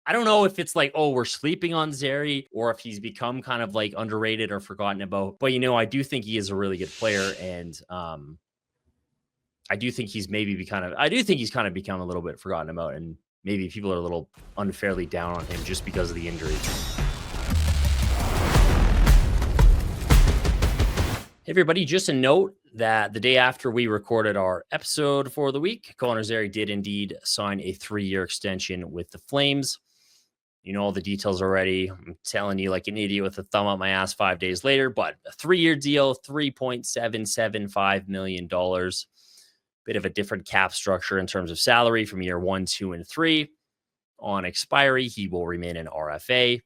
I don't know if it's like, oh, we're sleeping on Zary or if he's become kind of like underrated or forgotten about. But, I do think he is a really good player. And I do think he's kind of become a little bit forgotten about. And maybe people are a little unfairly down on him just because of the injury. Hey everybody, just a note that the day after we recorded our episode for the week, Connor Zary did indeed sign a 3-year extension with the Flames. You know all the details already. I'm telling you like an idiot with a thumb up my ass 5 days later, but a 3-year deal, $3.775 million. Bit of a different cap structure in terms of salary from year 1, 2, and 3. On expiry, he will remain an RFA.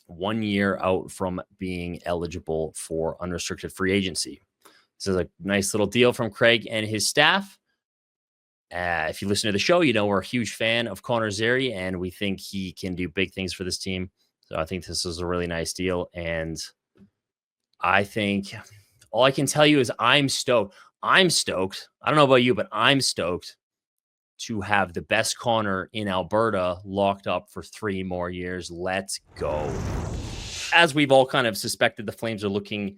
1 year out from being eligible for unrestricted free agency. This is a nice little deal from Craig and his staff. If you listen to the show, you know we're a huge fan of Connor Zary, and we think he can do big things for this team. So I think this is a really nice deal. And I think all I can tell you is I'm stoked. I'm stoked. I don't know about you, but I'm stoked to have the best Connor in Alberta locked up for 3 more years. Let's go. As we've all kind of suspected, the Flames are looking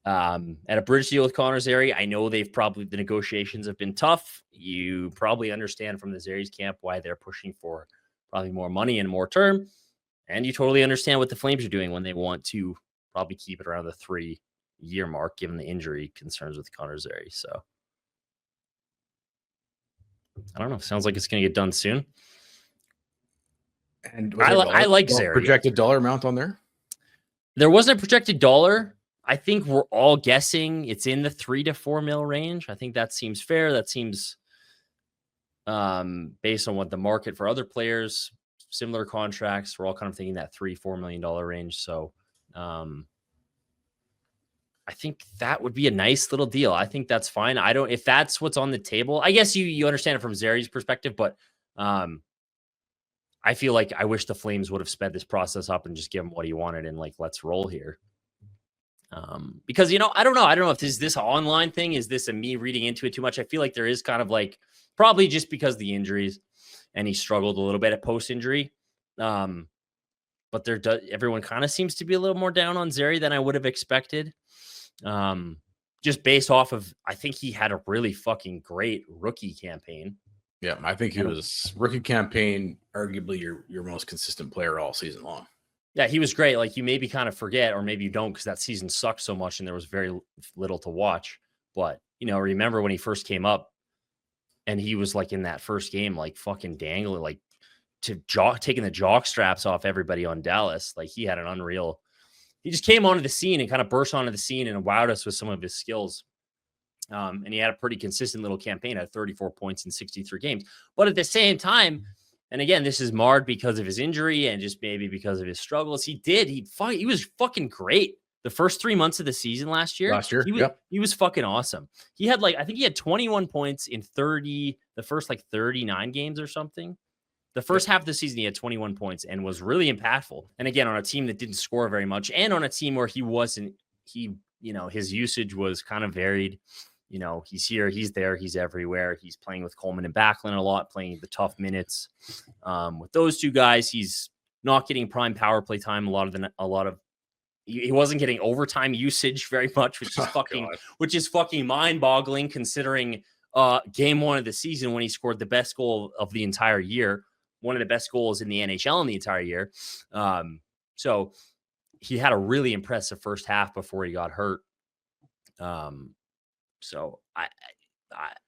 at a bridge deal with Connor Zary. I know the negotiations have been tough. You probably understand from the Zary's camp why they're pushing for probably more money and more term. And you totally understand what the Flames are doing when they want to probably keep it around the 3-year mark, given the injury concerns with Connor Zary. So I don't know. Sounds like it's going to get done soon. And I like Zary. Projected dollar amount on there? There wasn't a projected dollar. I think we're all guessing it's in the $3 to $4 mil range. I think that seems fair. That seems based on what the market for other players, similar contracts, we're all kind of thinking that $3-4 million range. So I think that would be a nice little deal. I think that's fine. If that's what's on the table, I guess you understand it from Zary's perspective, but I feel like I wish the Flames would have sped this process up and just give him what he wanted and like, let's roll here. Because, I don't know if this online thing, is this me reading into it too much? I feel like there is kind of like, probably just because the injuries and he struggled a little bit at post injury. But everyone kind of seems to be a little more down on Zary than I would have expected. Just based off of, I think he had a really fucking great rookie campaign. Yeah, I think he was rookie campaign, arguably your most consistent player all season long. Yeah, he was great. Like you maybe kind of forget, or maybe you don't, because that season sucked so much and there was very little to watch. But, remember when he first came up and he was like in that first game, like fucking dangling, like taking the jock straps off everybody on Dallas. Like he had an unreal. He just came onto the scene and kind of burst onto the scene and wowed us with some of his skills. And he had a pretty consistent little campaign at 34 points in 63 games. But at the same time, and again, this is marred because of his injury and just maybe because of his struggles. He was fucking great the first 3 months of the season last year. He was fucking awesome. He had I think he had 21 points in the first 39 games or something. The first half of the season, he had 21 points and was really impactful. And again, on a team that didn't score very much and on a team where his usage was kind of varied. He's here, he's there, he's everywhere. He's playing with Coleman and Backlund a lot, playing the tough minutes. With those two guys, he's not getting prime power play time. He wasn't getting overtime usage very much, which is fucking mind-boggling considering game 1 of the season when he scored the best goal of the entire year, one of the best goals in the NHL in the entire year. So he had a really impressive first half before he got hurt. So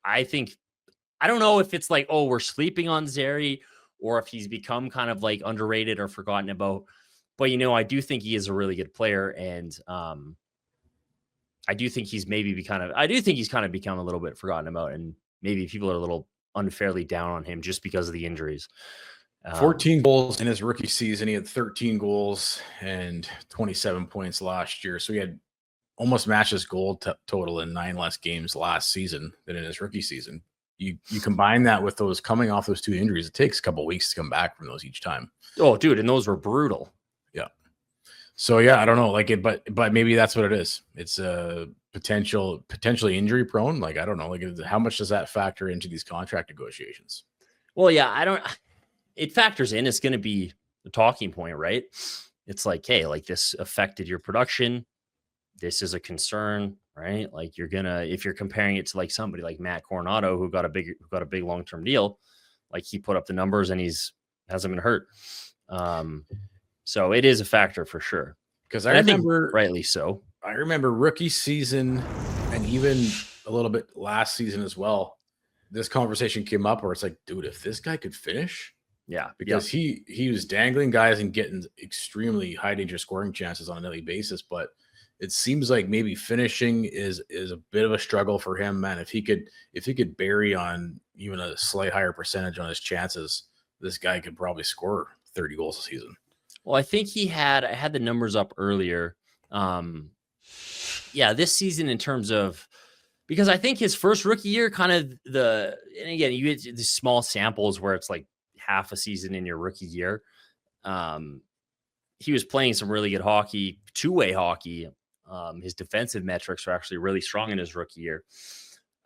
I think, I don't know if it's like, oh, we're sleeping on Zary or if he's become kind of like underrated or forgotten about. But, I do think he is a really good player. And I do think he's kind of become a little bit forgotten about. And maybe people are a little unfairly down on him just because of the injuries. 14 goals in his rookie season. He had 13 goals and 27 points last year. So he had almost matched his goal total in 9 less games last season than in his rookie season. You combine that with those coming off those 2 injuries, it takes a couple of weeks to come back from those each time. Oh, dude, and those were brutal. Yeah. So yeah, I don't know, but maybe that's what it is. It's a potentially injury prone. I don't know, how much does that factor into these contract negotiations? Well, yeah, it factors in. It's going to be the talking point, right? It's like, hey, like this affected your production. This is a concern, right? Like if you're comparing it to like somebody like Matt Coronado, who got a big long-term deal, like he put up the numbers and hasn't been hurt. So it is a factor for sure. Because I remember, rightly so. I remember rookie season and even a little bit last season as well. This conversation came up where it's like, dude, if this guy could finish, because he was dangling guys and getting extremely high danger scoring chances on a daily basis, but it seems like maybe finishing is a bit of a struggle for him, man. If he could bury on even a slight higher percentage on his chances, this guy could probably score 30 goals a season. Well, I think I had the numbers up earlier. This season in terms of, because I think his first rookie year, and again, you get these small samples where it's like half a season in your rookie year. He was playing some really good hockey, two-way hockey. His defensive metrics are actually really strong in his rookie year.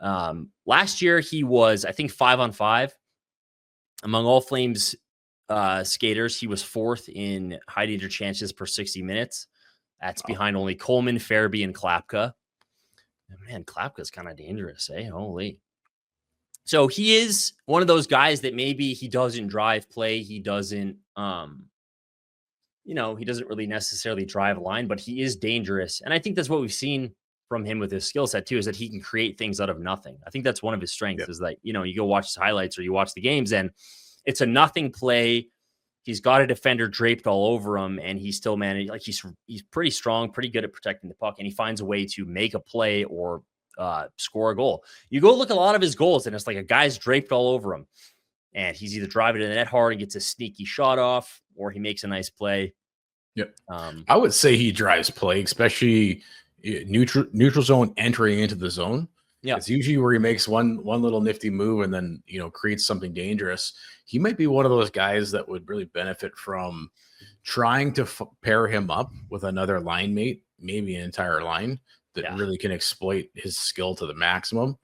Last year, he was, I think, 5-on-5. Among all Flames skaters, he was fourth in high danger chances per 60 minutes. That's behind only Coleman, Farabee, and Klapka. Man, Klapka's kind of dangerous, eh? Holy. So he is one of those guys that maybe he doesn't drive play. He doesn't, he doesn't really necessarily drive a line, but he is dangerous. And I think that's what we've seen from him with his skill set too, is that he can create things out of nothing. I think that's one of his strengths is that, you go watch his highlights or you watch the games and it's a nothing play. He's got a defender draped all over him and he's still managed. Like he's pretty strong, pretty good at protecting the puck. And he finds a way to make a play or score a goal. You go look at a lot of his goals and it's like a guy's draped all over him. And he's either driving to the net hard and gets a sneaky shot off, or he makes a nice play. Yep. I would say he drives play, especially neutral zone entering into the zone. Yeah, it's usually where he makes one little nifty move and then creates something dangerous. He might be one of those guys that would really benefit from trying to pair him up with another line mate, maybe an entire line that really can exploit his skill to the maximum.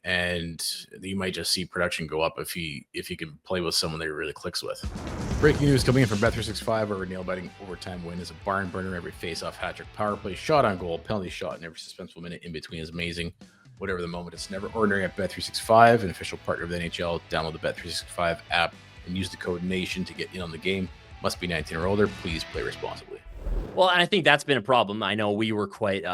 And you might just see production go up if he can play with someone that he really clicks with. Breaking news coming in from Bet365, where nail biting overtime win is a barn burner. Every face-off, hat-trick, power play, shot on goal, penalty shot, and every suspenseful minute in between is amazing. Whatever the moment, it's never ordinary at Bet365, an official partner of the NHL. Download the Bet365 app and use the code NATION to get in on the game. Must be 19 or older. Please play responsibly. Well, and I think that's been a problem. I know we were quite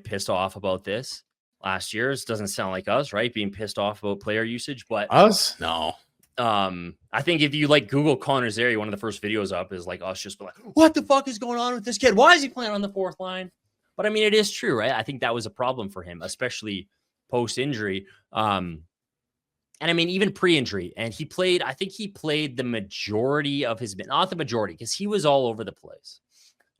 pissed off about this last year. It doesn't sound like us, right? Being pissed off about player usage, but us? No. I think if you Google Connor Zary, one of the first videos up is us just be like, what the fuck is going on with this kid? Why is he playing on the fourth line? But I mean, it is true, right? I think that was a problem for him, especially post-injury. And I mean, even pre-injury. And I think he played the majority of his, not the majority, because he was all over the place.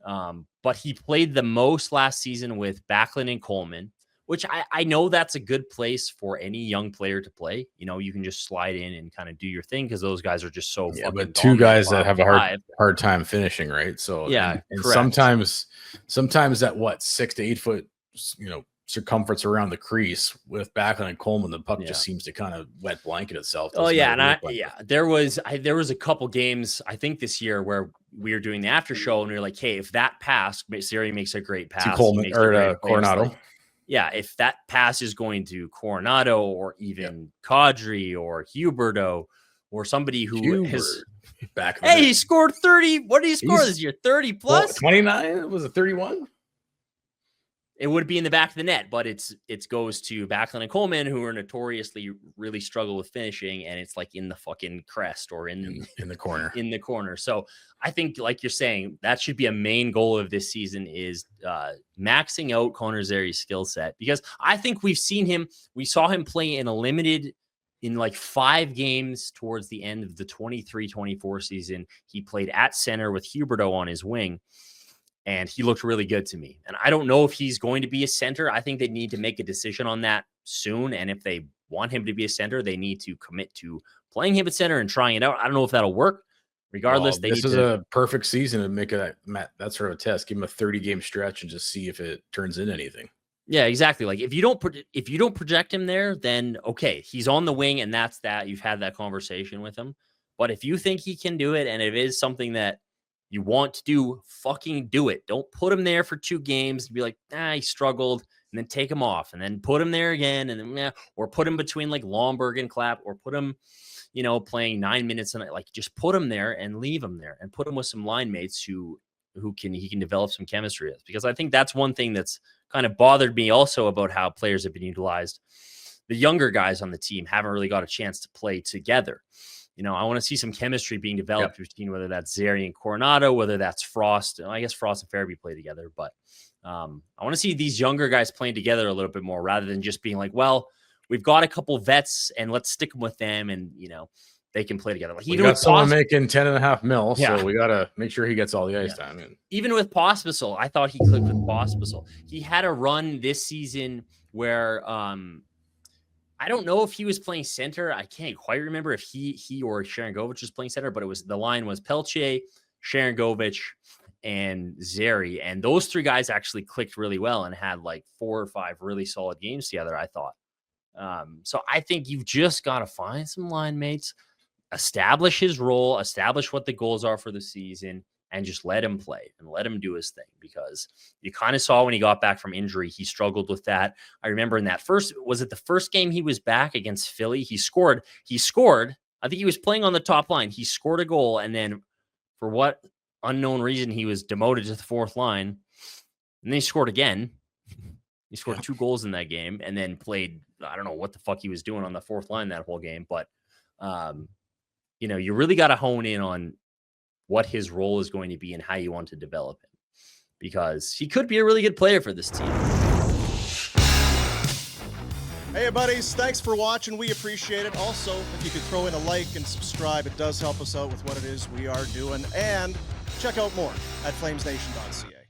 But he played the most last season with Backlund and Coleman, which I know that's a good place for any young player to play. You can just slide in and kind of do your thing because those guys are just so fucking but two guys that have a hard time finishing, right? So and sometimes that 6 to 8 foot circumference around the crease with Backlund and Coleman, the puck just seems to kind of wet blanket itself. Oh yeah, there was a couple games I think this year where we were doing the after show and we were like, hey, if that pass, Zary makes a great pass to Coleman or Coronado. If that pass is going to Coronado or even Kadri or Huberto or somebody who has back. He scored 30. What did he score this year? 30 plus? 29? Was it 31? It would be in the back of the net, but it goes to Backlund and Coleman, who are notoriously really struggle with finishing, and it's in the fucking crest or in the corner. In the corner. So I think, like you're saying, that should be a main goal of this season is maxing out Connor Zary's skill set, because I think we saw him play in 5 games towards the end of the 23-24 season. He played at center with Huberto on his wing. And he looked really good to me. And I don't know if he's going to be a center. I think they need to make a decision on that soon. And if they want him to be a center, they need to commit to playing him at center and trying it out. I don't know if that'll work. Regardless, this is a perfect season to make that sort of a test. Give him a 30-game stretch and just see if it turns into anything. Yeah, exactly. If you don't project him there, then okay, he's on the wing, and that's that. You've had that conversation with him. But if you think he can do it, and it is something that you want to do, fucking do it. Don't put him there for 2 games and be like, he struggled, and then take him off, and then put him there again, and then or put him between like Lomberg and Clapp, or put him, playing 9 minutes a night. Like, just put him there and leave him there, and put him with some line mates who he can develop some chemistry with. Because I think that's one thing that's kind of bothered me also about how players have been utilized. The younger guys on the team haven't really got a chance to play together. I want to see some chemistry being developed between, whether that's Zary and Coronado, whether that's Frost. I guess Frost and Farabee play together, but I want to see these younger guys playing together a little bit more, rather than just being like, well, we've got a couple vets and let's stick them with them, and they can play together. Like, we got someone making $10.5 million, so we got to make sure he gets all the ice time. Even with Pospisil, I thought he clicked with Pospisil. He had a run this season where I don't know if he was playing center. I can't quite remember if he or Sharangovich was playing center, but the line was Pelche, Sharangovich, and Zary. And those 3 guys actually clicked really well and had like 4 or 5 really solid games together, I thought. So I think you've just got to find some line mates, establish his role, establish what the goals are for the season, and just let him play and let him do his thing. Because you kind of saw when he got back from injury, he struggled with that. I remember in that the first game he was back against Philly? He scored. I think he was playing on the top line. He scored a goal, and then for what unknown reason, he was demoted to the 4th line. And then he scored again. He scored 2 goals in that game, and then played, I don't know what the fuck he was doing on the 4th line that whole game. But, you really got to hone in on what his role is going to be and how you want to develop him, because he could be a really good player for this team. Hey, buddies, thanks for watching. We appreciate it. Also, if you could throw in a like and subscribe, it does help us out with what it is we are doing. And check out more at flamesnation.ca.